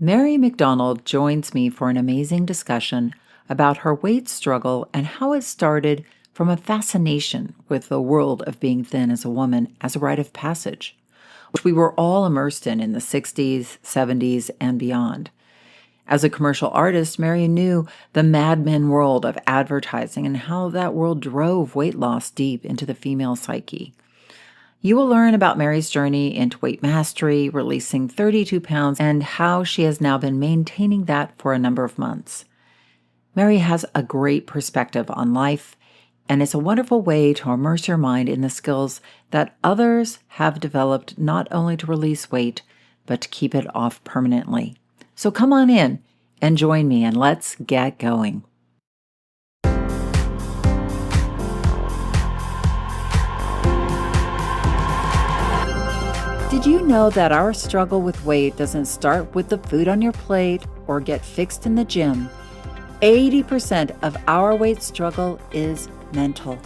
Mary Macdonald joins me for an amazing discussion about her weight struggle and how it started from a fascination with the world of being thin as a woman as a rite of passage, which we were all immersed in the 60s, 70s, and beyond. As a commercial artist, Mary knew the Mad Men world of advertising and how that world drove weight loss deep into the female psyche. You will learn about Mary's journey into weight mastery, releasing 32 pounds, and how she has now been maintaining that for a number of months. Mary has a great perspective on life, and it's a wonderful way to immerse your mind in the skills that others have developed not only to release weight, but to keep it off permanently. So come on in and join me, and let's get going. Did you know that our struggle with weight doesn't start with the food on your plate or get fixed in the gym? 80% of our weight struggle is mental.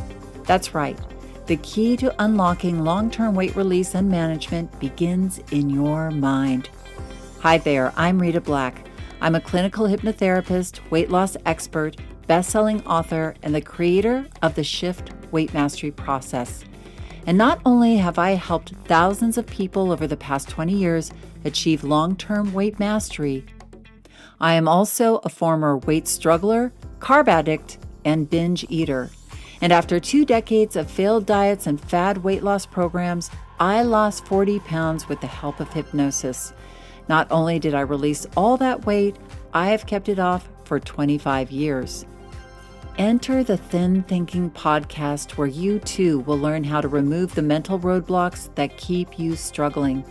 That's right. The key to unlocking long-term weight release and management begins in your mind. Hi there, I'm Rita Black. I'm a clinical hypnotherapist, weight loss expert, best-selling author, and the creator of the Shift Weight Mastery process. And not only have I helped thousands of people over the past 20 years achieve long-term weight mastery, I am also a former weight struggler, carb addict, and binge eater. And after 2 decades of failed diets and fad weight loss programs, I lost 40 pounds with the help of hypnosis. Not only did I release all that weight, I have kept it off for 25 years. Enter the Thin Thinking podcast, where you too will learn how to remove the mental roadblocks that keep you struggling.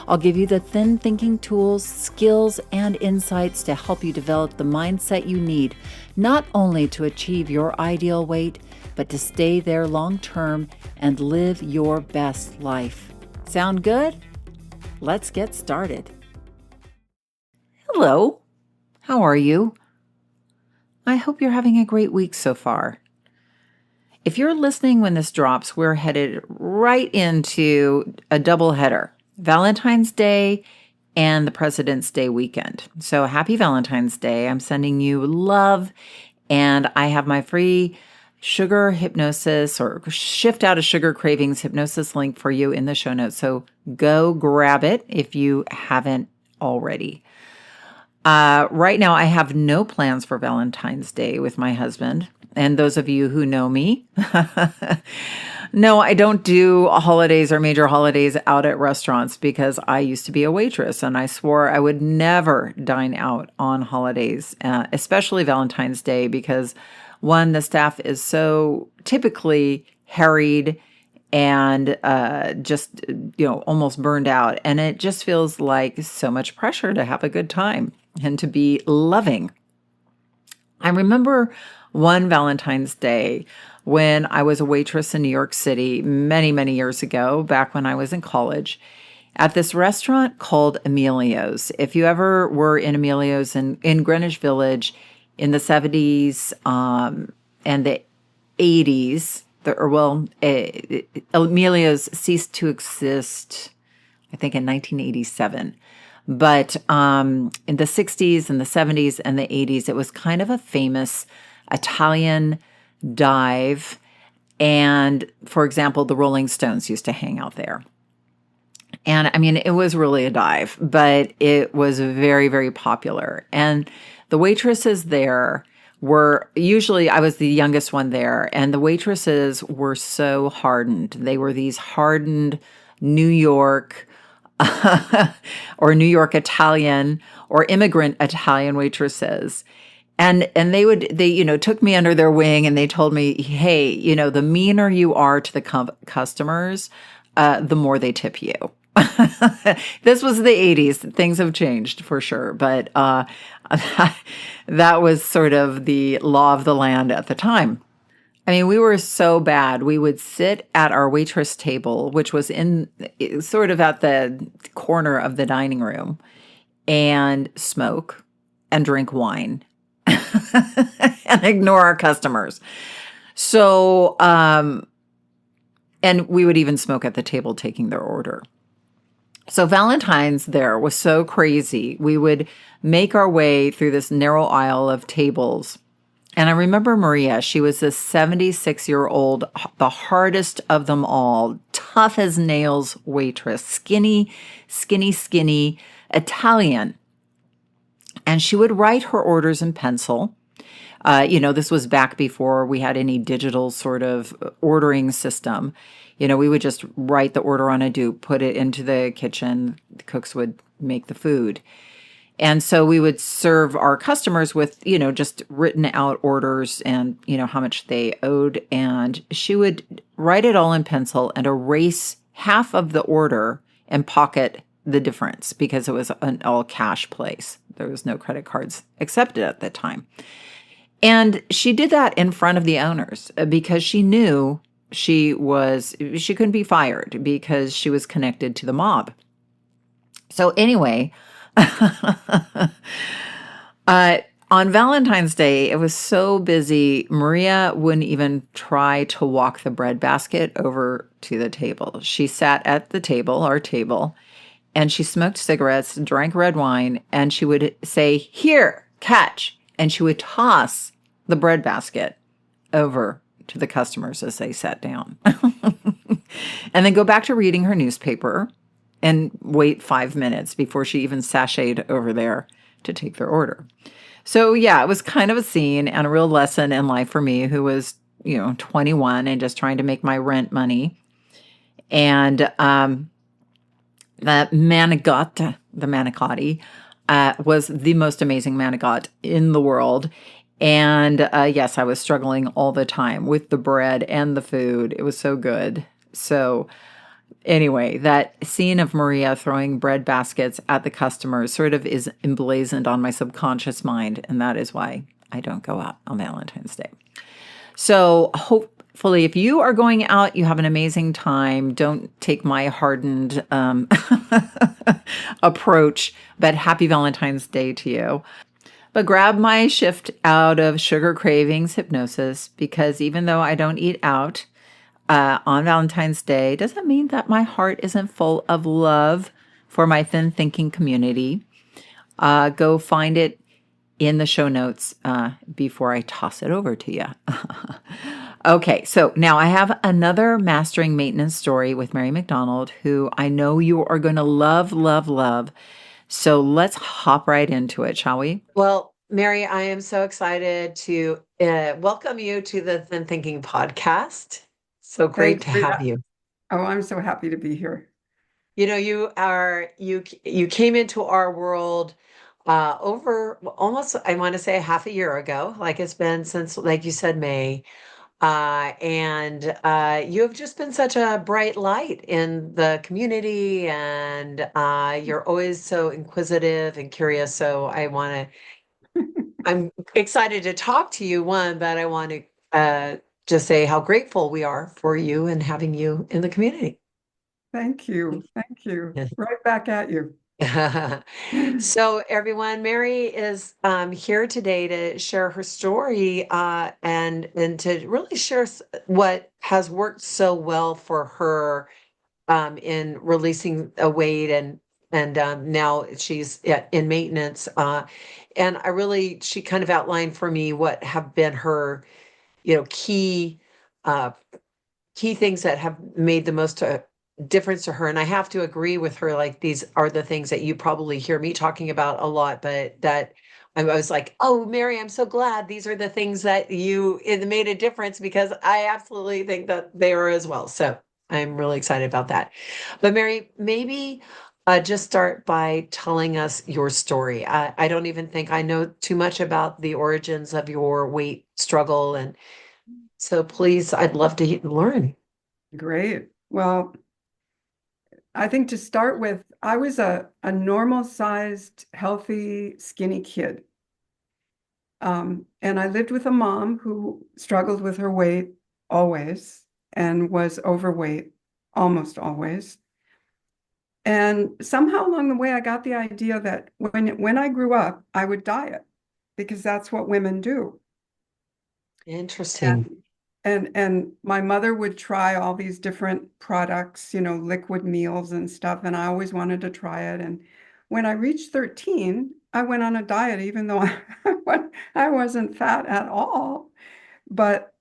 I'll give you the thin thinking tools, skills, and insights to help you develop the mindset you need, not only to achieve your ideal weight, but to stay there long term and live your best life. Sound good? Let's get started. Hello, how are you? I hope you're having a great week so far. If you're listening when this drops, we're headed right into a double header, Valentine's Day and the President's Day weekend. So happy Valentine's Day. I'm sending you love, and I have my free sugar hypnosis or shift out of sugar cravings hypnosis link for you in the show notes. So go grab it if you haven't already. Right now, I have no plans for Valentine's Day with my husband. And those of you who know me, no, I don't do holidays or major holidays out at restaurants because I used to be a waitress and I swore I would never dine out on holidays, especially Valentine's Day, because one, the staff is so typically harried and just, almost burned out. And it just feels like so much pressure to have a good time and to be loving. I remember one Valentine's Day when I was a waitress in New York City many, many years ago, back when I was in college, at this restaurant called Emilio's. If you ever were in Emilio's in Greenwich Village in the 70s and the 80s, Emilio's ceased to exist, I think, in 1987. But in the 60s and the 70s and the 80s, it was kind of a famous Italian dive. And, for example, the Rolling Stones used to hang out there. And, I mean, it was really a dive, but it was very, very popular. And the waitresses there were usually, I was the youngest one there, and the waitresses were so hardened. They were these hardened New York or New York Italian or immigrant Italian waitresses. And they took me under their wing and they told me, hey, the meaner you are to the customers, the more they tip you. This was the 80s. Things have changed for sure. But that was sort of the law of the land at the time. I mean, we were so bad. We would sit at our waitress table, which was in sort of at the corner of the dining room, and smoke and drink wine and ignore our customers. So, and we would even smoke at the table taking their order. So Valentine's there was so crazy. We would make our way through this narrow aisle of tables. And I remember Maria, she was this 76-year-old, the hardest of them all, tough as nails waitress, skinny, skinny, skinny, Italian. And she would write her orders in pencil. This was back before we had any digital sort of ordering system. We would just write the order on a dupe, put it into the kitchen. The cooks would make the food. And so we would serve our customers with, just written out orders and, how much they owed. And she would write it all in pencil and erase half of the order and pocket the difference because it was an all cash place. There was no credit cards accepted at the time. And she did that in front of the owners because she knew she couldn't be fired because she was connected to the mob. So anyway, on Valentine's Day, it was so busy, Maria wouldn't even try to walk the bread basket over to the table. She sat at the table, our table, and she smoked cigarettes, drank red wine, and she would say, "Here, catch." And she would toss the bread basket over to the customers as they sat down. And then go back to reading her newspaper and wait 5 minutes before she even sashayed over there to take their order. So yeah, it was kind of a scene and a real lesson in life for me, who was, 21 and just trying to make my rent money. And the manicotti, was the most amazing manicotti in the world. And yes, I was struggling all the time with the bread and the food. It was so good. So anyway, that scene of Maria throwing bread baskets at the customers sort of is emblazoned on my subconscious mind. And that is why I don't go out on Valentine's Day. So hopefully, if you are going out, you have an amazing time. Don't take my hardened approach, but happy Valentine's Day to you. But grab my shift out of sugar cravings hypnosis, because even though I don't eat out on Valentine's Day, doesn't mean that my heart isn't full of love for my thin thinking community. Go find it in the show notes before I toss it over to you. Okay, so now I have another mastering maintenance story with Mary Macdonald, who I know you are going to love, love, love. So let's hop right into it, shall we? Well, Mary, I am so excited to welcome you to the Thin Thinking podcast. So great Thank to you. have you. Oh, I'm so happy to be here. You came into our world over almost, I want to say, half a year ago. Like it's been since, like you said, May. And you have just been such a bright light in the community, and you're always so inquisitive and curious. So I'm excited to talk to you, one, but I want to just say how grateful we are for you and having you in the community. Thank you. Thank you. Right back at you. So, everyone, Mary is here today to share her story and to really share what has worked so well for her in releasing a weight and now she's in maintenance. And she kind of outlined for me what have been her, key uh, key things that have made the most difference to her. And I have to agree with her. Like these are the things that you probably hear me talking about a lot, but that I was like, oh, Mary, I'm so glad these are the things that it made a difference, because I absolutely think that they are as well. So I'm really excited about that. But Mary, maybe just start by telling us your story. I don't even think I know too much about the origins of your weight struggle. And so please, I'd love to learn. Great. Well, I think to start with, I was a normal sized, healthy, skinny kid. And I lived with a mom who struggled with her weight always and was overweight almost always. And somehow along the way, I got the idea that when I grew up, I would diet because that's what women do. Interesting. And And my mother would try all these different products, liquid meals and stuff, and I always wanted to try it. And when I reached 13, I went on a diet, even though I wasn't fat at all. But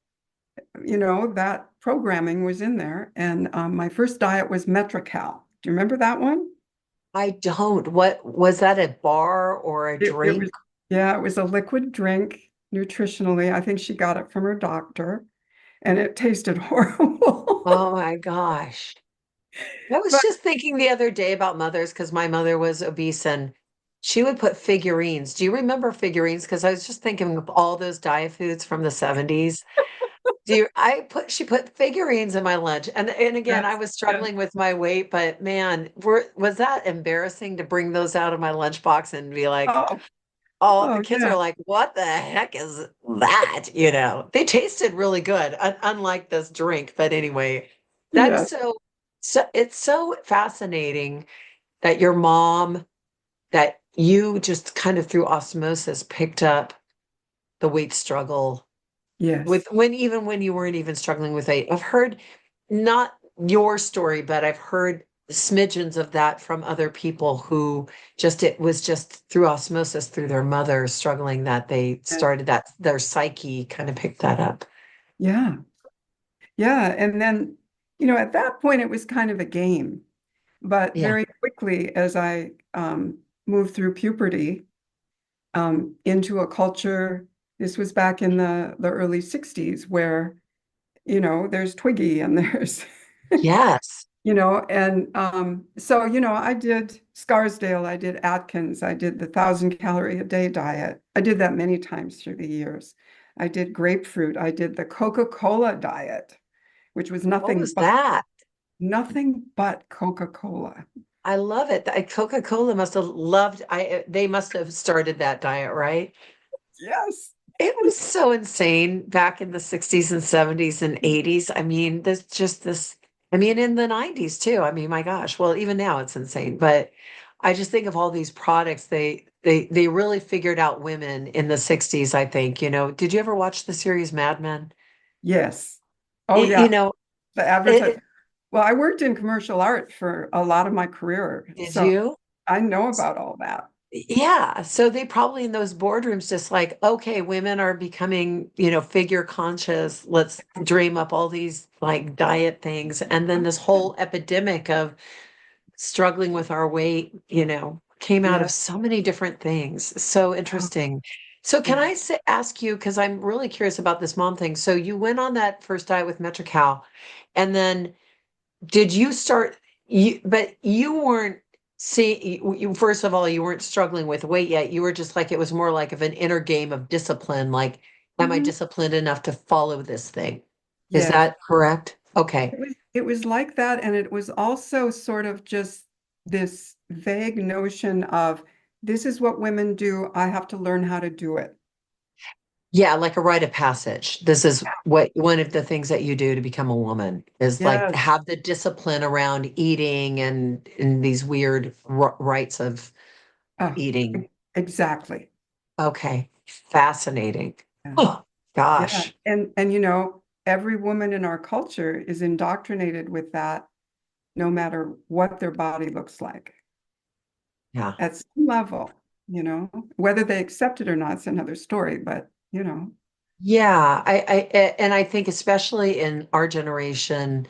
that programming was in there. And my first diet was Metrocal. Do you remember that one? I don't. What was that, a bar or a It drink? was, yeah, it was a liquid drink nutritionally. I think she got it from her doctor, and it tasted horrible. Oh my gosh. I was But just thinking the other day about mothers because my mother was obese and she would put figurines. Do you remember figurines? Because I was just thinking of all those diet foods from the 70s. She put figurines in my lunch. And again, I yes, was yes. struggling with my weight, but man, was that embarrassing to bring those out of my lunchbox and be like, Oh, oh, the oh kids yeah, are like, what the heck is that? They tasted really good, unlike this drink. But anyway, that's yes, it's so fascinating that your mom, that you just kind of through osmosis picked up the weight struggle with yes, even when you weren't even struggling with weight. I've heard not your story, but I've heard smidgens of that from other people who just it was just through osmosis through their mother struggling that they yes. started that their psyche kind of picked that up. Yeah, yeah. And then, at that point, it was kind of a game. But Yeah. very quickly, as I moved through puberty into a culture, this was back in the early 60s, where, there's Twiggy and there's Yes. And so, I did Scarsdale, I did Atkins, I did the 1,000 calorie a day diet. I did that many times through the years. I did grapefruit. I did the Coca-Cola diet, which was What nothing was but that? Coca-Cola. I love it. Coca-Cola must have loved they must have started that diet, right? Yes. It was so insane back in the 60s and 70s and 80s. I mean, there's just this, I mean, in the 90s too. I mean, my gosh. Well, even now it's insane. But I just think of all these products. They really figured out women in the 60s, I think. Did you ever watch the series Mad Men? Yes. Oh, Y- yeah. You know, The it, advertise. Well, I worked in commercial art for a lot of my career, did so you? I know about all that. Yeah, so they probably in those boardrooms just like, okay, women are becoming, figure conscious. Let's dream up all these like diet things. And then this whole epidemic of struggling with our weight, came out Yeah. of so many different things. So Yeah. interesting. So can Yeah. I ask you, because I'm really curious about this mom thing. So you went on that first diet with Metrocal, and then did you start but you weren't see you first of all, you weren't struggling with weight yet. You were just like it was more like of an inner game of discipline, like, am I Mhm. disciplined enough to follow this thing? Is Yes. that correct? Okay. It was like that, and it was also sort of just this vague notion of this is what women do. I have to learn how to do it. Yeah, like a rite of passage. This is what one of the things that you do to become a woman is like Yes. have the discipline around eating and these weird rites of Oh, eating. exactly. Okay. Fascinating. Yeah. Oh, Yeah. gosh. And every woman in our culture is indoctrinated with that, no matter what their body looks like Yeah. at some level, whether they accept it or not, it's another story, but Yeah, and I think especially in our generation,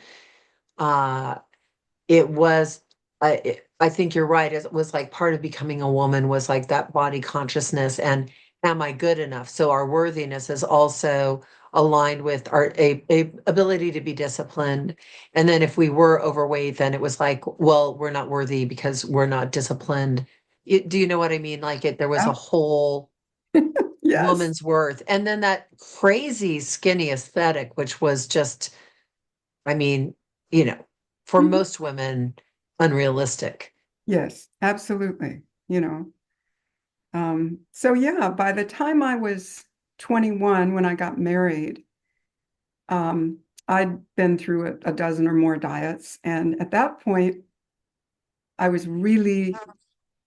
uh, it was, I think you're right. It was like part of becoming a woman was like that body consciousness and am I good enough? So our worthiness is also aligned with our a ability to be disciplined. And then if we were overweight, then it was like, well, we're not worthy because we're not disciplined. Do you know what I mean? Like there was a yeah. whole Yes. woman's worth. And then that crazy skinny aesthetic, which was just, I mean, you know, for Mhm. most women, unrealistic. Yes, absolutely. So yeah, by the time I was 21, when I got married, um, I'd been through a dozen or more diets. And at that point, I was really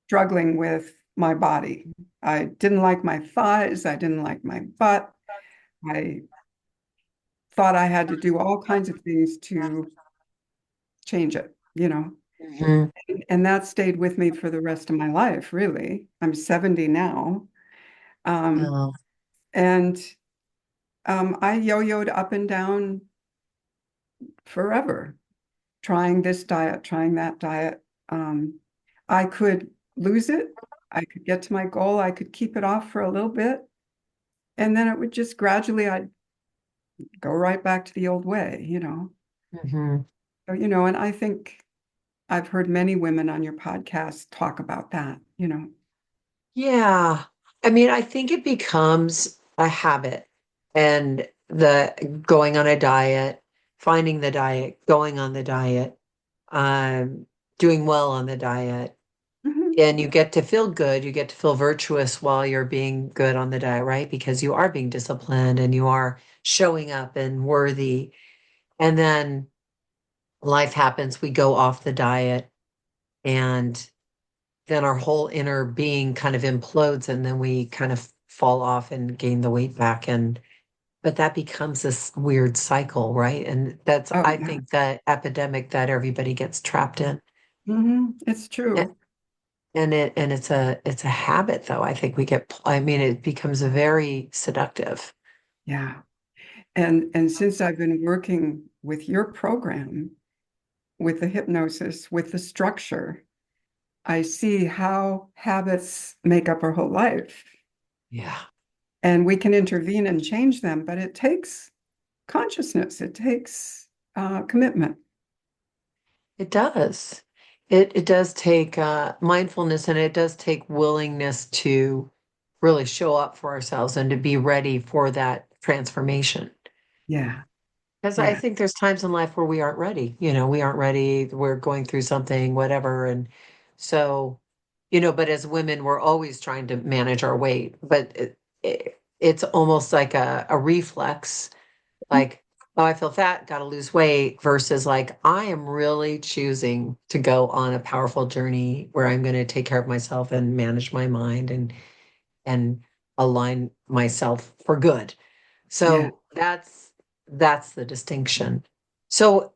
struggling with my body. I didn't like my thighs. I didn't like my butt. I thought I had to do all kinds of things to change it, Mhm. and that stayed with me for the rest of my life, really. I'm 70 now. Um, Oh, and I yo-yoed up and down forever, trying this diet, trying that diet. I could lose it. I could get to my goal. I could keep it off for a little bit. And then it would just gradually, I'd go right back to the old way. mhm. So, and I think I've heard many women on your podcast talk about that. Yeah. I mean, I think it becomes a habit and the going on a diet, finding the diet, going on the diet, um, doing well on the diet. Mhm. And you get to feel good, you get to feel virtuous while you're being good on the diet, right? Because you are being disciplined and you are showing up and worthy. And then life happens, we go off the diet, and then our whole inner being kind of implodes, and then we kind of fall off and gain the weight back. And but that becomes this weird cycle, right? And that's, Oh, I yeah. think, the epidemic that everybody gets trapped in. It's true. And it's a habit, though. I think we get, I mean, it becomes very seductive. Yeah. And since I've been working with your program, with the hypnosis, with the structure, I see how habits make up our whole life. Yeah, And we can intervene and change them, but it takes consciousness, it takes commitment. it does. It does take mindfulness, and it does take willingness to really show up for ourselves and to be ready for that transformation. Yeah, Because I yeah, think there's times in life where we aren't ready. We aren't ready. We're going through something, whatever. And so, but as women, we're always trying to manage our weight. But it's almost like a reflex, like, oh, I feel fat, got to lose weight, versus like, I am really choosing to go on a powerful journey where I'm going to take care of myself and manage my mind and align myself for good. yeah. So that's the distinction. So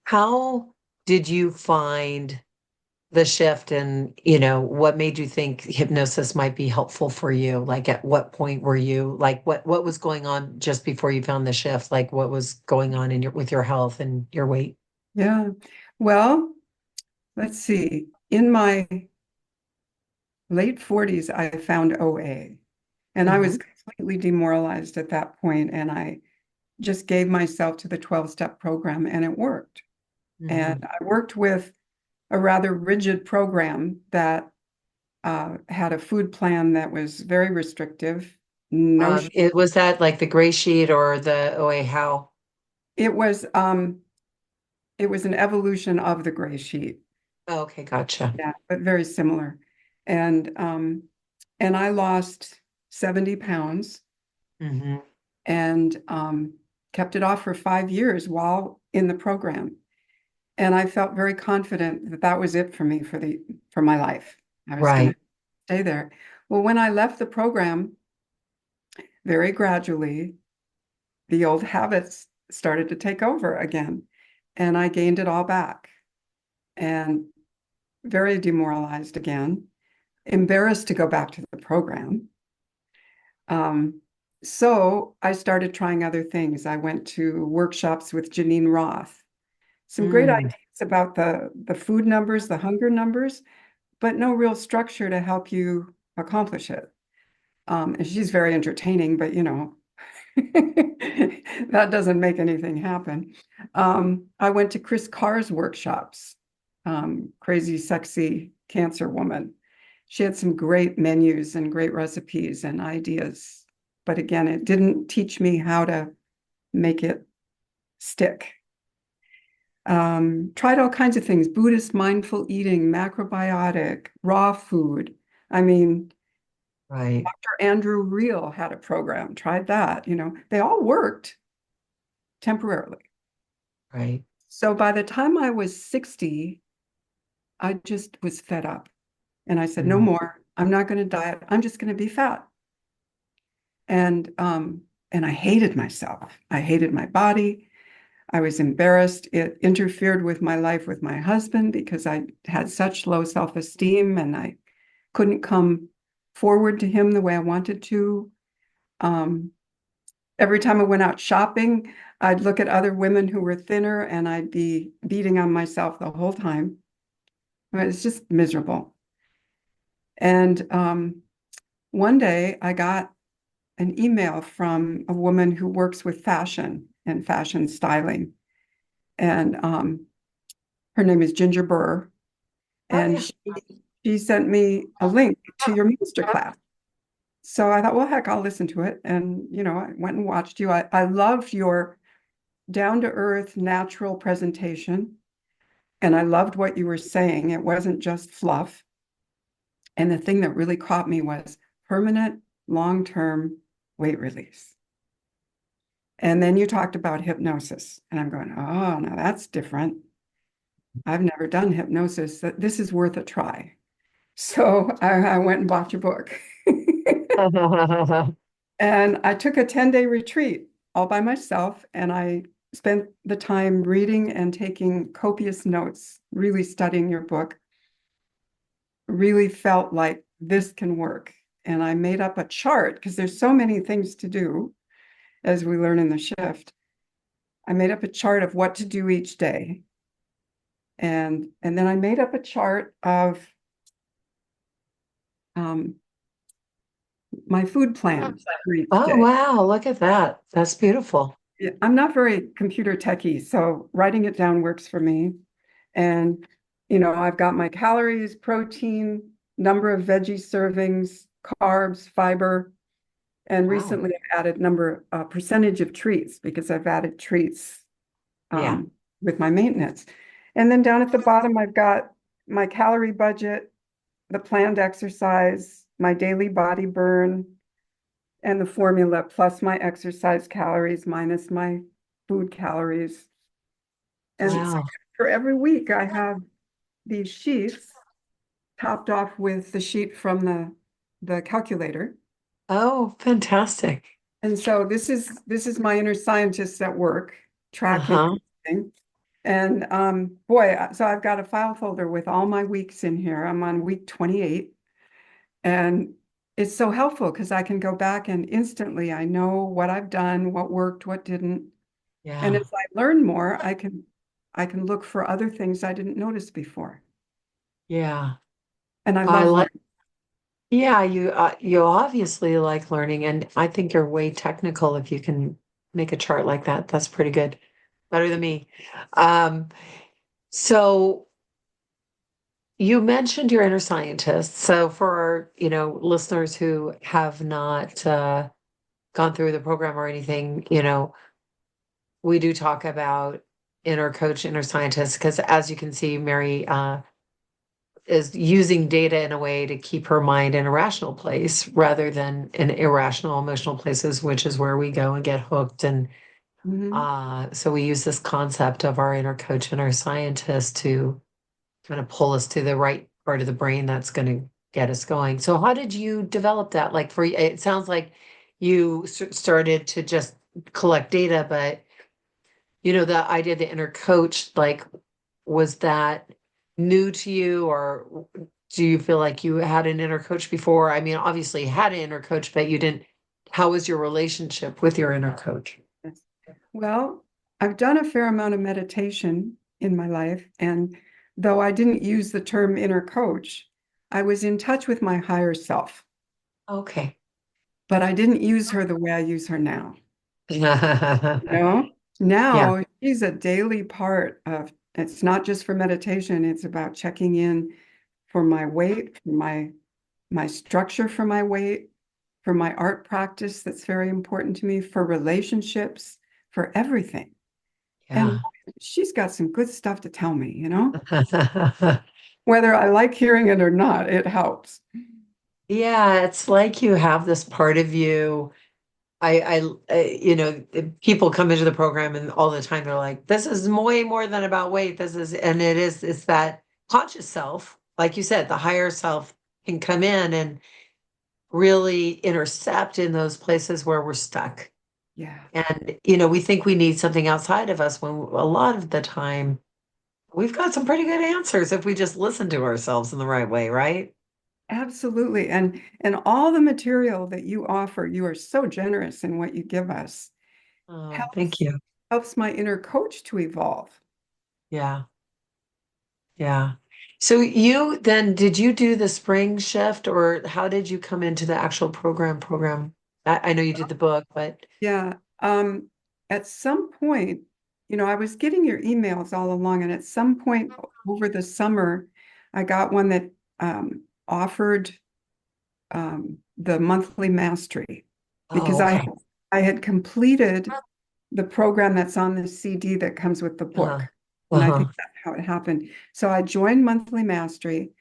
how did you find the shift, and what made you think hypnosis might be helpful for you? Like, at what point were you, like, what was going on just before you found the shift? Like, what was going on in your with your health and your weight? Yeah. Well, let's see. In my late 40s, I found OA, and I Hmm. was completely demoralized at that point, and I just gave myself to the 12-step program, and it worked. And Hmm. I worked with a rather rigid program that had a food plan that was very restrictive. No, It was that like the gray sheet or the OA how? it was um, it was an evolution of the gray sheet. Oh, okay, gotcha. Yeah, but very similar. And I lost 70 pounds Hmm. and kept it off for 5 years while in the program. And I felt very confident that that was it for me for my life. I was going to Right. stay there. Well, when I left the program, very gradually, the old habits started to take over again, and I gained it all back and very demoralized again, embarrassed to go back to the program. Um, so I started trying other things. I went to workshops with Janine Roth, some great Mm, ideas about the food numbers, the hunger numbers, but no real structure to help you accomplish it. And she's very entertaining, but that doesn't make anything happen. I went to Chris Carr's workshops, Crazy Sexy Cancer Woman. She had some great menus and great recipes and ideas. But again, it didn't teach me how to make it stick. Tried all kinds of things, Buddhist mindful eating, macrobiotic, raw food. I mean, right, Dr. Andrew Reel had a program, tried that. They all worked temporarily. right. So by the time I was 60, I just was fed up. And I said, no Mm, more. I'm not going to diet. I'm just going to be fat. And and I hated myself. I hated my body. I was embarrassed. It interfered with my life with my husband because I had such low self-esteem and I couldn't come forward to him the way I wanted to. Every time I went out shopping, I'd look at other women who were thinner and I'd be beating on myself the whole time. I mean, it's just miserable. And one day I got an email from a woman who works with fashion and fashion styling. And her name is Ginger Burr. Oh, And yeah. she sent me a link to your master class. So I thought, well, heck, I'll listen to it. And, I went and watched you. I loved your down-to-earth, natural presentation. And I loved what you were saying. It wasn't just fluff. And the thing that really caught me was permanent, long-term weight release. And then you talked about hypnosis. And I'm going, oh, now that's different. I've never done hypnosis. This is worth a try. So I went and bought your book. And I took a 10-day retreat all by myself. And I spent the time reading and taking copious notes, really studying your book. Really felt like this can work. And I made up a chart because there's so many things to do as we learn in the shift. I made up a chart of what to do each day. And then I made up a chart of my food plan for each Oh, day. wow. Look at that. That's beautiful. I'm not very computer techie, so writing it down works for me. And, I've got my calories, protein, number of veggie servings, carbs, fiber, and Wow. recently I've added percentage of treats because I've added treats Yeah. with my maintenance. And then down at the bottom, I've got my calorie budget, the planned exercise, my daily body burn, and the formula plus my exercise calories minus my food calories. And so Wow. for every week, I have these sheets topped off with the sheet from the calculator. Oh, fantastic. And so this is my inner scientists at work tracking Uh-huh. everything. And boy, so I've got a file folder with all my weeks in here. I'm on week 28. And it's so helpful because I can go back and instantly I know what I've done, what worked, what didn't. And Yeah. as I learn more, I can look for other things I didn't notice before. Yeah. And I I love like, learning. yeah, you obviously like learning, and I think you're way technical if you can make a chart like that. That's pretty good. Better than me. Um, so you mentioned your inner scientist. So for our, listeners who have not gone through the program or anything, we do talk about inner coach, inner scientist, because as you can see, Mary is using data in a way to keep her mind in a rational place rather than in irrational emotional places, which is where we go and get hooked. And Mhm. so we use this concept of our inner coach and our scientist to kind of pull us to the right part of the brain that's going to get us going. So how did you develop that? Like for it sounds like you started to just collect data, but the idea of the inner coach, like, was that new to you, or do you feel like you had an inner coach before? I mean, obviously you had an inner coach, but you didn't. How was your relationship with your inner coach? Yes. Well, I've done a fair amount of meditation in my life, and though I didn't use the term inner coach, I was in touch with my higher self, Okay. but I didn't use her the way I use her now. Yeah. Now she's a daily part of, it's not just for meditation, it's about checking in for my weight, for my structure for my weight, for my art practice that's very important to me, for relationships, for everything. And Yeah. she's got some good stuff to tell me. Whether I like hearing it or not, it helps. Yeah, it's like you have this part of you. People come into the program and all the time they're like, this is way more than about weight. And it's that conscious self, like you said, the higher self can come in and really intercept in those places where we're stuck. Yeah, And, we think we need something outside of us when a lot of the time we've got some pretty good answers if we just listen to ourselves in the right way, right? absolutely. And all the material that you offer, you are so generous in what you give us, Oh, thank helps you. helps my inner coach to evolve. Yeah. Yeah. So you then, did you do the spring shift or how did you come into the actual program? I know you did the book, but Yeah. At some point, I was getting your emails all along, and at some point over the summer, I got one that offered the monthly mastery because oh, okay. I had completed the program that's on the CD that comes with the Uh-huh. book. And I Uh-huh. think that's how it happened. So I joined monthly mastery,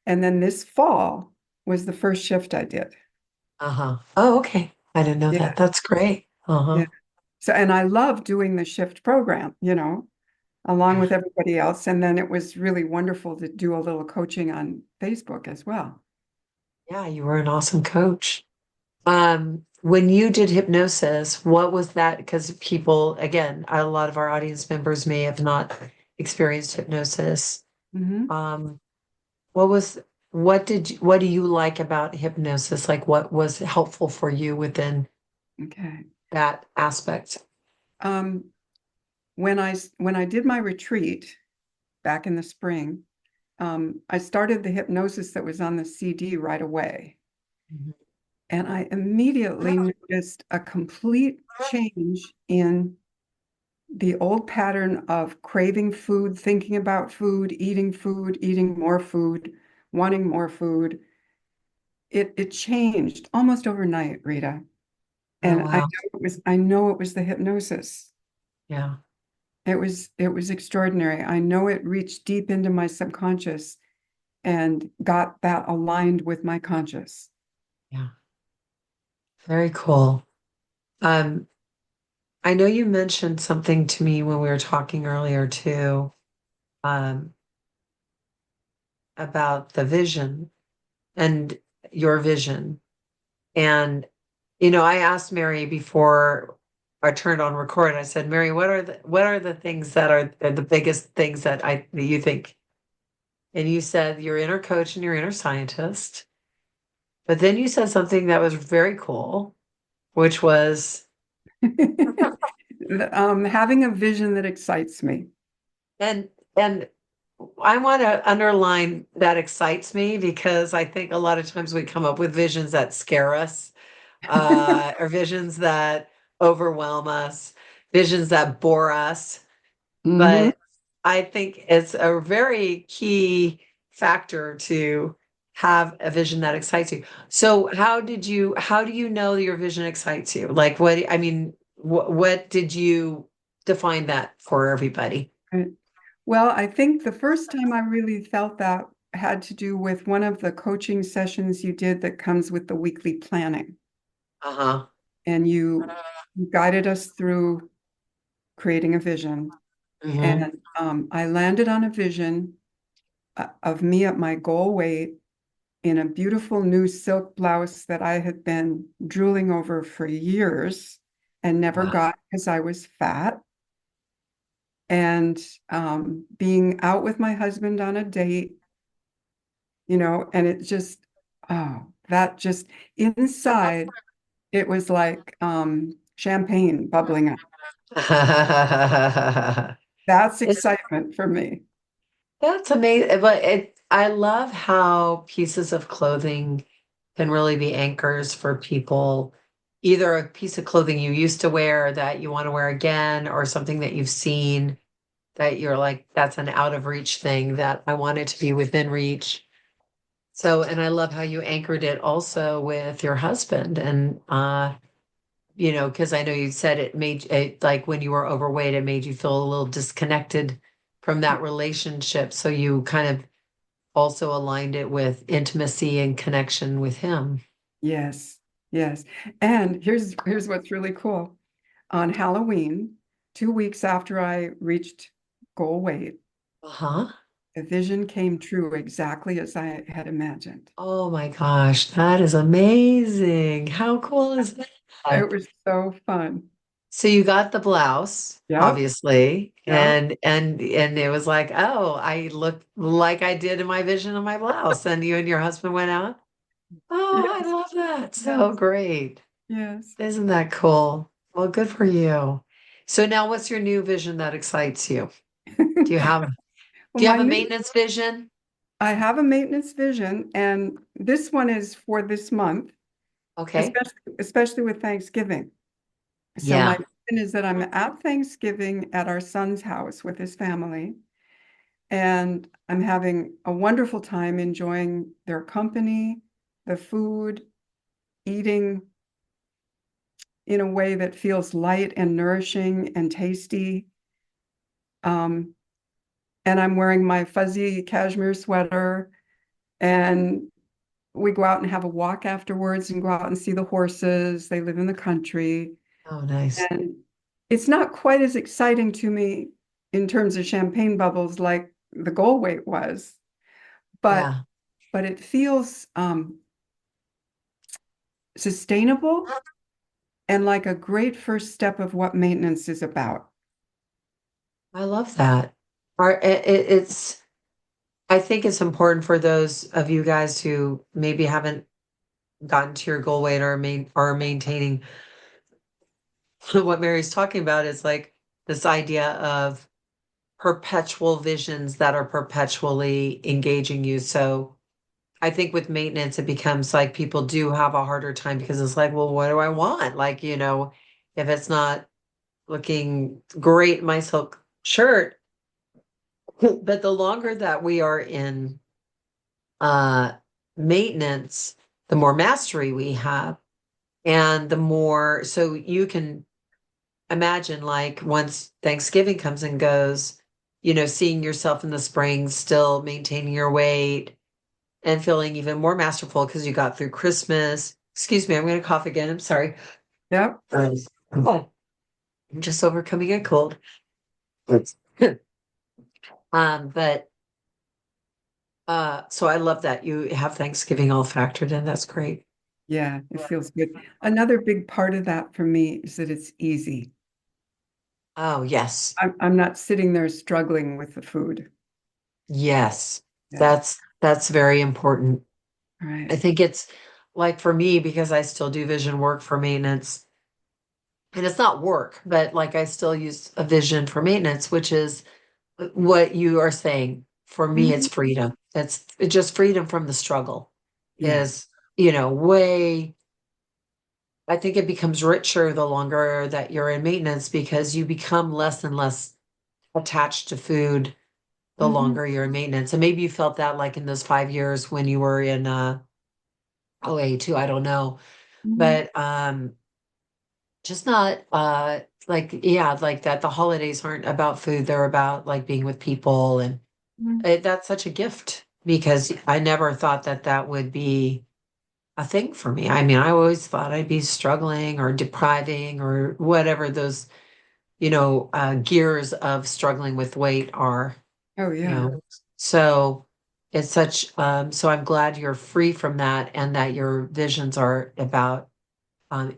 and then this fall was the first shift I did. Uh-huh. Oh, okay. I didn't know that. Yeah. That's great. Yeah. Uh-huh. So, and I love doing the shift program, along Yeah. with everybody else. And then it was really wonderful to do a little coaching on Facebook as well. Yeah, you were an awesome coach. When you did hypnosis, what was that? Because people, again, a lot of our audience members may have not experienced hypnosis. Hmm. Um, what was, what do you like about hypnosis? Like what was helpful for you within Okay. that aspect? Um, when I did my retreat back in the spring, I started the hypnosis that was on the CD right away. Mhm. And I immediately noticed a complete change in the old pattern of craving food, thinking about food, eating more food, wanting more food. It changed almost overnight, Rita. Oh, And wow. I know it was the hypnosis. Yeah. It was extraordinary. I know it reached deep into my subconscious and got that aligned with my conscious. Yeah. Very cool. Um, I know you mentioned something to me when we were talking earlier too, um, about the vision and your vision. And, I asked Mary before I turned on record, I said, Mary, what are the things that are the biggest things that you think? And you said your inner coach and your inner scientist. But then you said something that was very cool, which was, Having a vision that excites me. and I want to underline that excites me because I think a lot of times we come up with visions that scare us, or visions that overwhelm us, visions that bore us. Hmm. But I think it's a very key factor to have a vision that excites you. So how do you know your vision excites you? Like I mean, what did you define that for everybody? Well, I think the first time I really felt that had to do with one of the coaching sessions you did that comes with the weekly planning. Uh-huh. And you guided us through creating a vision. Hmm. And I landed on a vision of me at my goal weight in a beautiful new silk blouse that I had been drooling over for years and never Wow. got because I was fat. And being out with my husband on a date, and it just, oh, that just inside, it was like champagne bubbling up. That's It's excitement for me. That's amazing. But I love how pieces of clothing can really be anchors for people. Either a piece of clothing you used to wear that you want to wear again, or something that you've seen that you're like, that's an out of reach thing that I want it to be within reach. So, and I love how you anchored it also with your husband. And, because I know you said it made it like when you were overweight, it made you feel a little disconnected from that relationship. So you kind of also aligned it with intimacy and connection with him. Yes, yes. And here's what's really cool. On Halloween, 2 weeks after I reached goal weight, Uh-huh. the vision came true exactly as I had imagined. Oh my gosh, that is amazing. How cool is It that? was so fun. So you got the blouse, Yep. obviously, Yep. and it was like, oh, I look like I did in my vision of my blouse. And you and your husband went out. Oh, I Yes. love that. So great. Yes. Isn't that cool? Well, good for you. So now what's your new vision that excites you? Do you have Well, do you my have a new, maintenance vision? I have a maintenance vision, and this one is for this month, Okay. especially with Thanksgiving. So my Yeah. vision is that I'm at Thanksgiving at our son's house with his family, and I'm having a wonderful time enjoying their company, the food, eating in a way that feels light and nourishing and tasty. Um, and I'm wearing my fuzzy cashmere sweater, and we go out and have a walk afterwards and go out and see the horses. They live in the country. Oh, nice. And it's not quite as exciting to me in terms of champagne bubbles like the goal weight was, but Yeah. it feels sustainable and like a great first step of what maintenance is about. I love that. It's I think it's important for those of you guys who maybe haven't gotten to your goal weight or maintaining what Mary's talking about is like this idea of perpetual visions that are perpetually engaging you. So I think with maintenance, it becomes like people do have a harder time because it's like, well, what do I want? Like, if it's not looking great in my silk shirt, but the longer that we are in uh maintenance, the more mastery we have. And the more, so you can imagine like once Thanksgiving comes and goes, seeing yourself in the spring, still maintaining your weight and feeling even more masterful because you got through Christmas. Excuse me, I'm going to cough again. I'm sorry. Yep. Oh, I'm just overcoming a cold. But so I love that you have Thanksgiving all factored in. That's great. Yeah, it feels good. Another big part of that for me is that it's easy. Oh, yes. I'm not sitting there struggling with the food. Yes. Yeah. That's very important. Right. I think it's like for me, because I still do vision work for maintenance, and it's not work, but like I still use a vision for maintenance, which is what you are saying. For me, it's Mhm. freedom. It's just freedom from the struggle Yeah. is, way, I think it becomes richer the longer that you're in maintenance because you become less and less attached to food the Hmm. longer you're in maintenance. And maybe you felt that like in those 5 years when you were in OA too, I don't know. Hmm. But just not like yeah, like that the holidays aren't about food, they're about like being with people and that's such a gift because I never thought that that would be a thing for me. I mean, I always thought I'd be struggling or depriving or whatever those, gears of struggling with weight are, Oh, you yeah. know. So it's such so I'm glad you're free from that and that your visions are about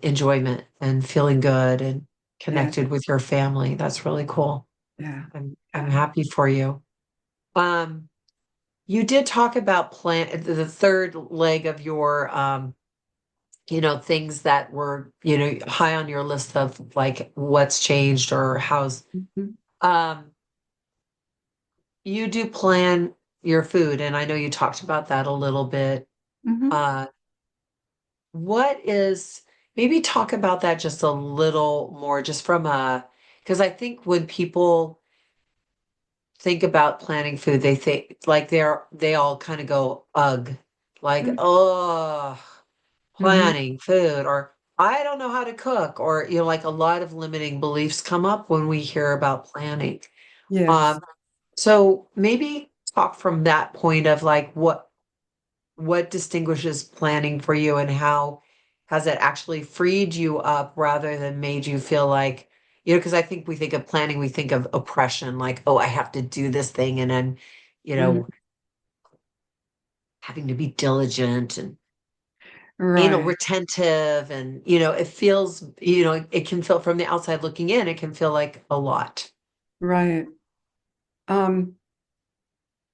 enjoyment and feeling good and Yeah. connected with your family. That's really cool. Yeah. I'm Yeah. happy for you. Um, you did talk about the third leg of your things that were, high on your list of like what's changed or how's Mhm. um you do plan your food and I know you talked about that a little bit. Mhm. Uh what is maybe talk about that just a little more just from a because I think when people think about planning food, they think like they all kind of go, ugh, like, oh, Mhm. planning food, or I don't know how to cook, or like a lot of limiting beliefs come up when we hear about planning. Yes. Um, so maybe talk from that point of like what distinguishes planning for you and how has it actually freed you up rather than made you feel like, because I think we think of planning, we think of oppression, like, oh, I have to do this thing and then, you Mhm. know, having to be diligent and Right. retentive, and it feels, it can feel from the outside looking in, it can feel like a lot. Right. Um,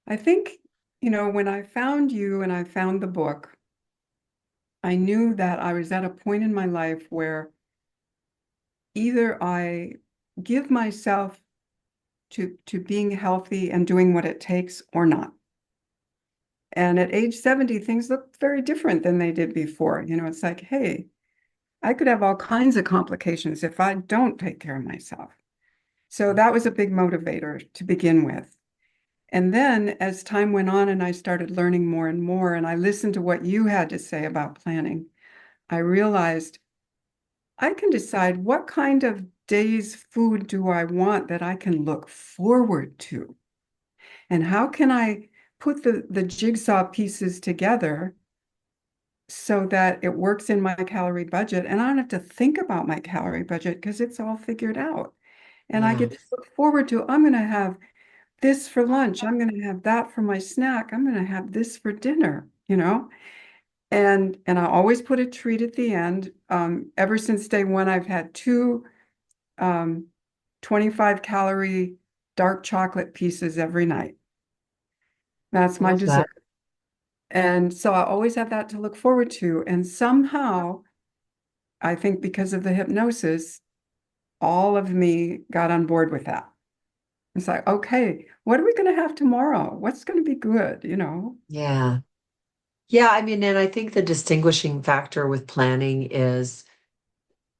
I think, when I found you and I found the book, I knew that I was at a point in my life where either I give myself to being healthy and doing what it takes or not. And at age 70, things look very different than they did before. It's like, hey, I could have all kinds of complications if I don't take care of myself. So that was a big motivator to begin with. And then as time went on and I started learning more and more, and I listened to what you had to say about planning, I realized I can decide what kind of day's food do I want that I can look forward to. And how can I put the jigsaw pieces together so that it works in my calorie budget and I don't have to think about my calorie budget because it's all figured out. And I Yeah. get to look forward to, I'm going to have this for lunch. I'm going to have that for my snack. I'm going to have this for dinner. And I always put a treat at the end. Ever since day one, I've had two 25-calorie dark chocolate pieces every night. That's my Love that. dessert. And so I always have that to look forward to. And somehow, I think because of the hypnosis, all of me got on board with that. It's like, okay, what are we going to have tomorrow? What's going to be good? Yeah. Yeah, I mean, and I think the distinguishing factor with planning is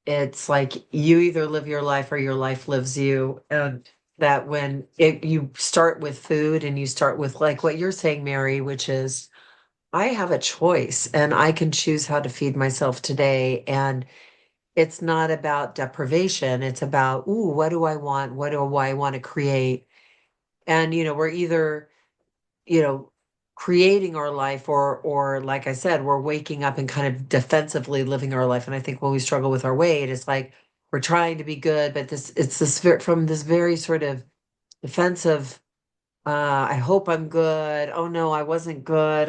it's like you either live your life or your life lives you. And that when you start with food and you start with like what you're saying, Mary, which is I have a choice and I can choose how to feed myself today. And it's not about deprivation. It's about, ooh, what do I want? What do I want to create? And, we're either you know, creating our life, or like I said, we're waking up and kind of defensively living our life. And I think when we struggle with our weight, it's like we're trying to be good, but it's this from this very sort of defensive, I hope I'm good. Oh no, I wasn't good.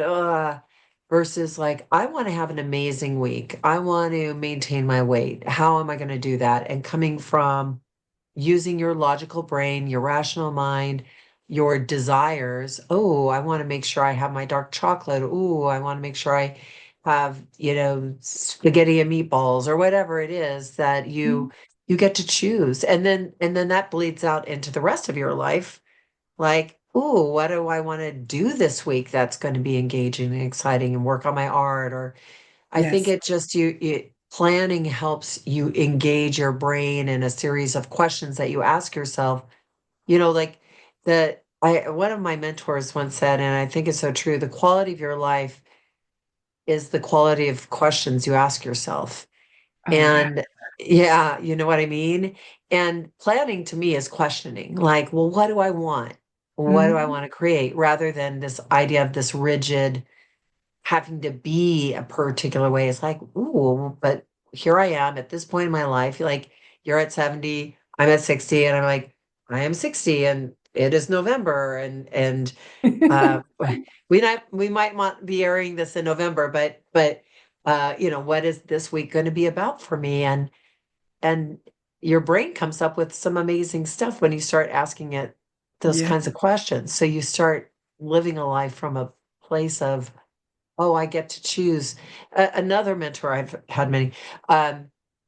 Versus like, I want to have an amazing week. I want to maintain my weight. How am I going to do that? And coming from using your logical brain, your rational mind, your desires. Oh, I want to make sure I have my dark chocolate. Oh, I want to make sure I have, spaghetti and meatballs or whatever it is that you get to choose. And then that bleeds out into the rest of your life. Like, oh, what do I want to do this week that's going to be engaging and exciting and work on my art? Or I think Yes. it just planning helps you engage your brain in a series of questions that you ask yourself. Like that I one of my mentors once said, and I think it's so true, the quality of your life is the quality of questions you ask yourself. Oh, yeah. And yeah, you know what I mean? And planning to me is questioning, like, well, what do I want? What do I Mhm. want to create? Rather than this idea of this rigid having to be a particular way. It's like, ooh, but here I am at this point in my life. Like you're at 70, I'm at 60, and I'm like, I am 60 and it is November. And uh we might want be airing this in November, but what is this week going to be about for me? And your brain comes up with some amazing stuff when you start asking it those Yeah. kinds of questions. So you start living a life from a place of, oh, I get to choose. Another mentor I've had many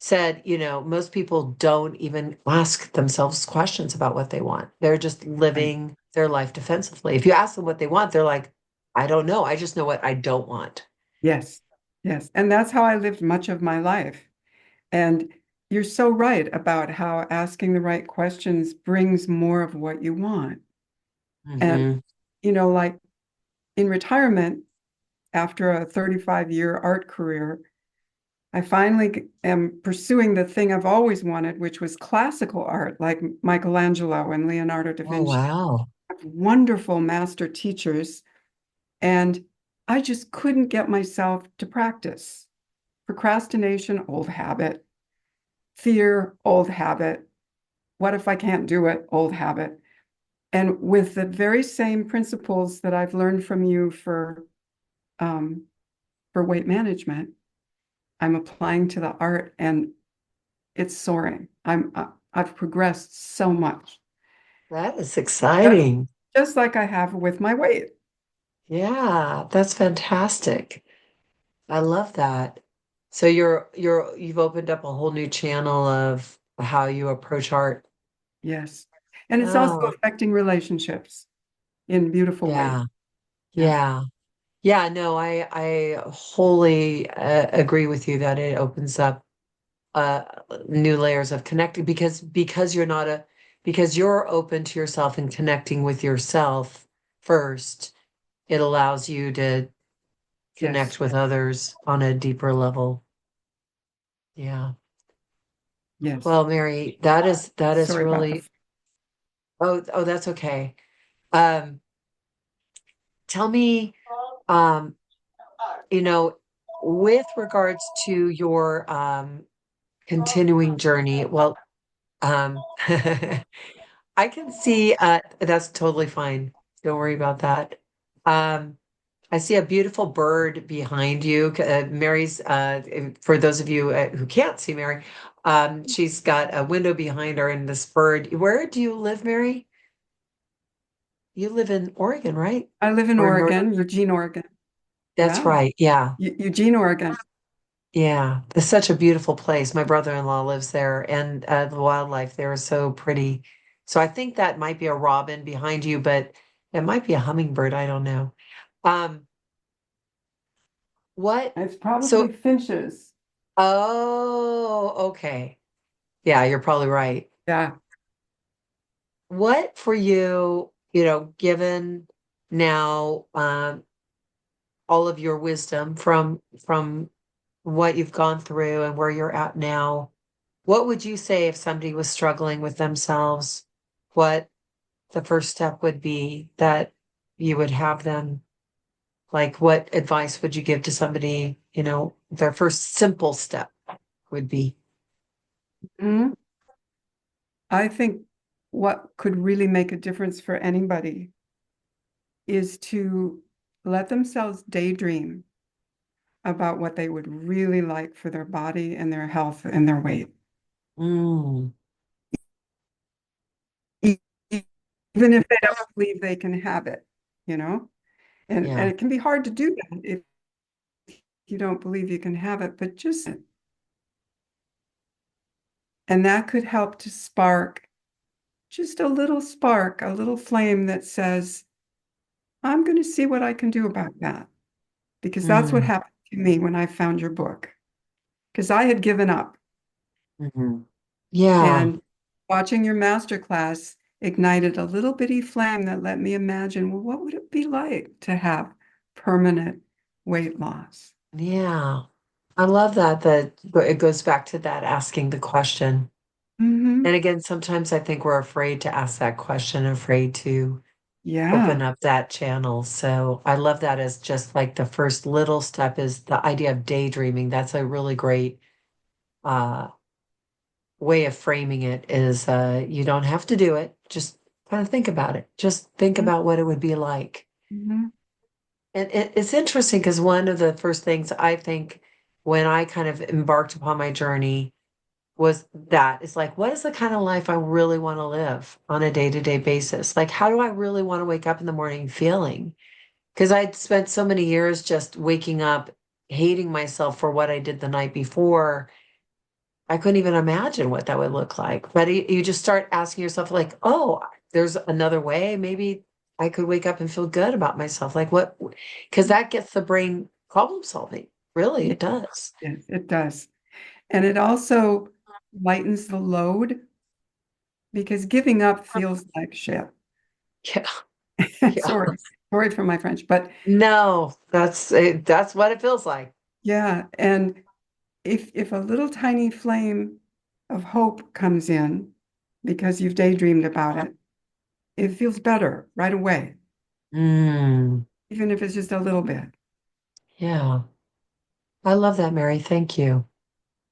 said, most people don't even ask themselves questions about what they want. They're just Right. living their life defensively. If you ask them what they want, they're like, I don't know. I just know what I don't want. Yes. Yes. And that's how I lived much of my life. And you're so right about how asking the right questions brings more of what you want. And, Hmm. like in retirement, after a 35-year art career, I finally am pursuing the thing I've always wanted, which was classical art, like Michelangelo and Leonardo da Oh, Vinci. wow. Wonderful master teachers. And I just couldn't get myself to practice. Procrastination, old habit. Fear, old habit. What if I can't do it? Old habit. And with the very same principles that I've learned from you um, for weight management, I'm applying to the art, and it's soaring. I've progressed so much. That is Just, exciting. just like I have with my weight. Yeah, that's fantastic. I love that. So you've opened up a whole new channel of how you approach art. Yes. And it's also Oh, affecting relationships in beautiful ways. yeah. Yeah. Yeah. Yeah, no, I wholly agree with you that it opens up uh new layers of connecting because you're not a because you're open to yourself and connecting with yourself first. It allows you to Yes. connect with others on a deeper level. Yeah. Yes. Well, Mary, that is Sorry about the. really oh that's okay. Um tell me um you know with regards to your continuing journey. Well, I can see that's totally fine. Don't worry about that. Um I see a beautiful bird behind you. Mary's, for those of you who can't see Mary, she's got a window behind her and this bird. Where do you live, Mary? You live in Oregon, right? I live in Or in North? Oregon, Eugene, Oregon. That's Yeah. right. Yeah. Eugene, Oregon. Yeah. It's such a beautiful place. My brother-in-law lives there, and the wildlife there is so pretty. So I think that might be a robin behind you, but it might be a hummingbird. I don't know. Um, what? It's probably So, finches. oh, okay. Yeah, you're probably right. Yeah. What for you, given now all of your wisdom from what you've gone through and where you're at now, what would you say if somebody was struggling with themselves? What the first step would be that you would have them, like what advice would you give to somebody, their first simple step would be? Mhm. I think what could really make a difference for anybody is to let themselves daydream about what they would really like for their body and their health and their weight. Mm, E- Even if they don't believe they can have it, you know? And yeah. it can be hard to do that if you don't believe you can have it, but just, and that could help to spark just a little spark, a little flame that says, I'm going to see what I can do about that. Because that's what Mm, happened to me when I found your book. Because I had given up, mhm. Yeah. and watching your masterclass ignited a little bitty flame that let me imagine, well, what would it be like to have permanent weight loss? Yeah. I love that it goes back to that asking the question. Hmm. And again, sometimes I think we're afraid to ask that question, afraid to open Yeah. up that channel. So I love that as just like the first little step is the idea of daydreaming. That's a really great uh way of framing it is you don't have to do it. Just kind of think about it. Just think about what it would be like. Hmm. And it's interesting because one of the first things I think when I kind of embarked upon my journey was that it's like, what is the kind of life I really want to live on a day-to-day basis? Like, how do I really want to wake up in the morning feeling? Because I'd spent so many years just waking up hating myself for what I did the night before. I couldn't even imagine what that would look like. But you just start asking yourself, like, oh, there's another way. Maybe I could wake up and feel good about myself. Like, what? Because that gets the brain problem solving. Really, Yeah, it does. it does. And it also lightens the load because giving up feels like shit. Yeah. Yeah. Sorry, sorry for my French, but No, that's it. That's what it feels like. yeah. And if a little tiny flame of hope comes in because you've daydreamed about it, it feels better right away, Mm, even if it's just a little bit. yeah. I love that, Mary. Thank you.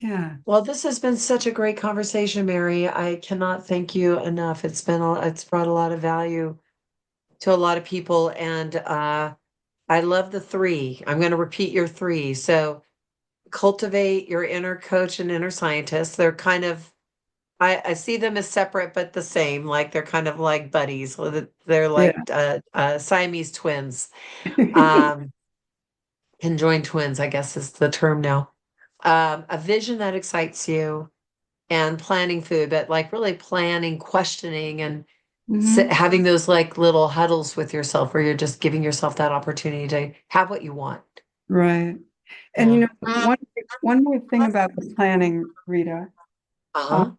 Yeah. Well, this has been such a great conversation, Mary. I cannot thank you enough. It's brought a lot of value to a lot of people, and I love the three. I'm going to repeat your three. So cultivate your inner coach and inner scientist. They're kind of, I see them as separate but the same. Like they're kind of like buddies. They're Yeah. like Siamese twins, um, conjoined twins, I guess is the term now. A vision that excites you, and planning food, but like really planning, questioning, and Mhm. having those like little huddles with yourself where you're just giving yourself that opportunity to have what you want. Right. And Yeah. one more thing about the planning, Rita. Uh-huh. Um,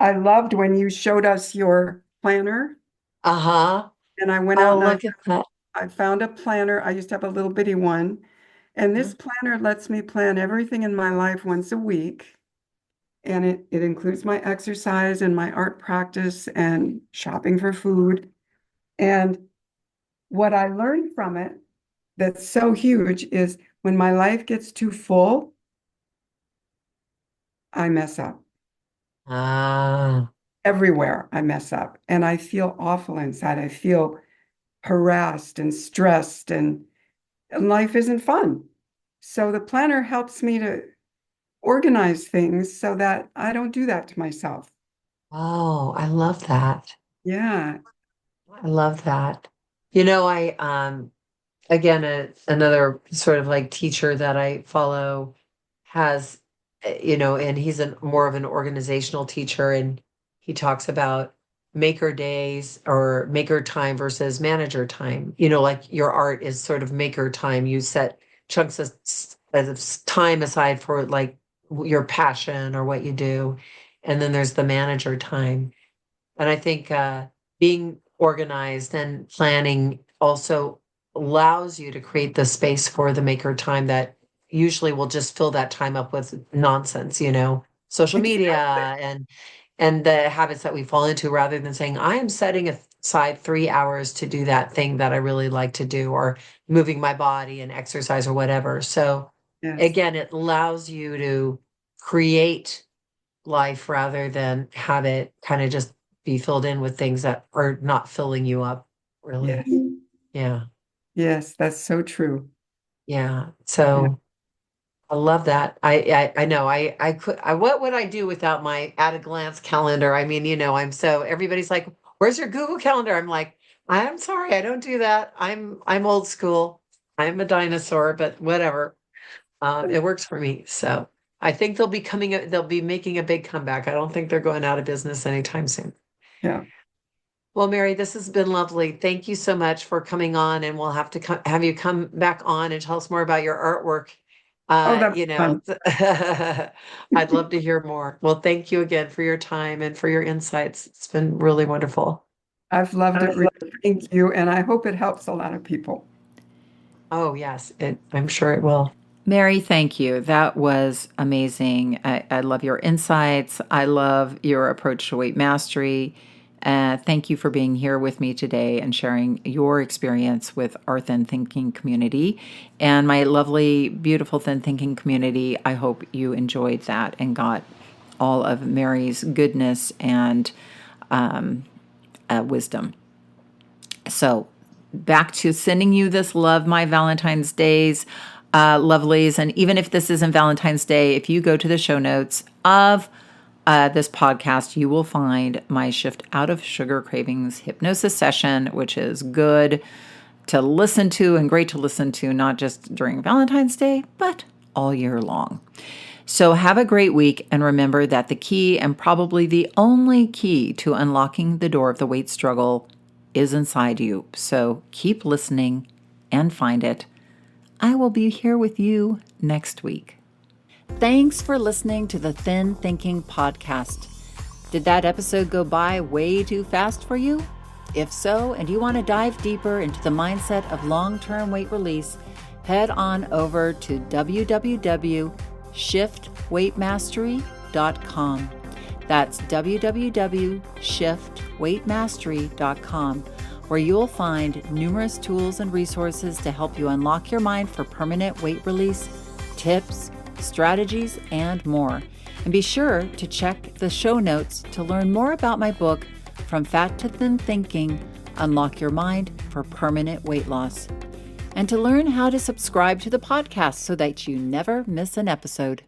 I loved when you showed us your planner, Uh-huh. and I went out Oh, and look at that. I found a planner. I used to have a little bitty one, and this planner lets me plan everything in my life once a week. And it includes my exercise and my art practice and shopping for food. And what I learned from it that's so huge is when my life gets too full, I mess up. Ah. Everywhere I mess up. And I feel awful inside. I feel harassed and stressed, and life isn't fun. So the planner helps me to organize things so that I don't do that to myself. Oh, I love that. Yeah. I love that. I again, another sort of like teacher that I follow has, and he's more of an organizational teacher, and he talks about maker days or maker time versus manager time. Like your art is sort of maker time. You set chunks of time aside for like your passion or what you do. And then there's the manager time. And I think being organized and planning also allows you to create the space for the maker time that usually will just fill that time up with nonsense, social media and the habits that we fall into, rather than saying, I am setting aside 3 hours to do that thing that I really like to do, or moving my body and exercise or whatever. So Yes. again, it allows you to create life rather than have it kind of just be filled in with things that are not filling you up, really. Yes. Yeah. Yes, that's so true. Yeah. Yeah. So I love that. I know what would I do without my at a glance calendar? I mean, everybody's like, where's your Google Calendar? I'm like, I'm sorry, I don't do that. I'm old school. I'm a dinosaur, but whatever. It works for me. So I think they'll be making a big comeback. I don't think they're going out of business anytime soon. Yeah. Well, Mary, this has been lovely. Thank you so much for coming on, and we'll have to have you come back on and tell us more about your artwork. Oh, that's fun. I'd love to hear more. Well, thank you again for your time and for your insights. It's been really wonderful. I've loved it, Rita. Thank you. And I hope it helps a lot of people. Oh, yes, I'm sure it will. Mary, thank you. That was amazing. I love your insights. I love your approach to weight mastery. Thank you for being here with me today and sharing your experience with our Thin Thinking community and my lovely, beautiful Thin Thinking community. I hope you enjoyed that and got all of Mary's goodness and wisdom. So, back to sending you this love, my Valentine's Days, lovelies. And even if this isn't Valentine's Day, if you go to the show notes of this podcast, you will find my Shift Out of Sugar Cravings hypnosis session, which is good to listen to and great to listen to, not just during Valentine's Day, but all year long. So have a great week, and remember that the key, and probably the only key to unlocking the door of the weight struggle, is inside you. So keep listening and find it. I will be here with you next week. Thanks for listening to the Thin Thinking Podcast. Did that episode go by way too fast for you? If so, and you want to dive deeper into the mindset of long-term weight release, head on over to www.shiftweightmastery.com. That's www.shiftweightmastery.com, where you'll find numerous tools and resources to help you unlock your mind for permanent weight release, tips, strategies, and more. And be sure to check the show notes to learn more about my book, From Fat to Thin Thinking, Unlock Your Mind for Permanent Weight Loss. and to learn how to subscribe to the podcast so that you never miss an episode.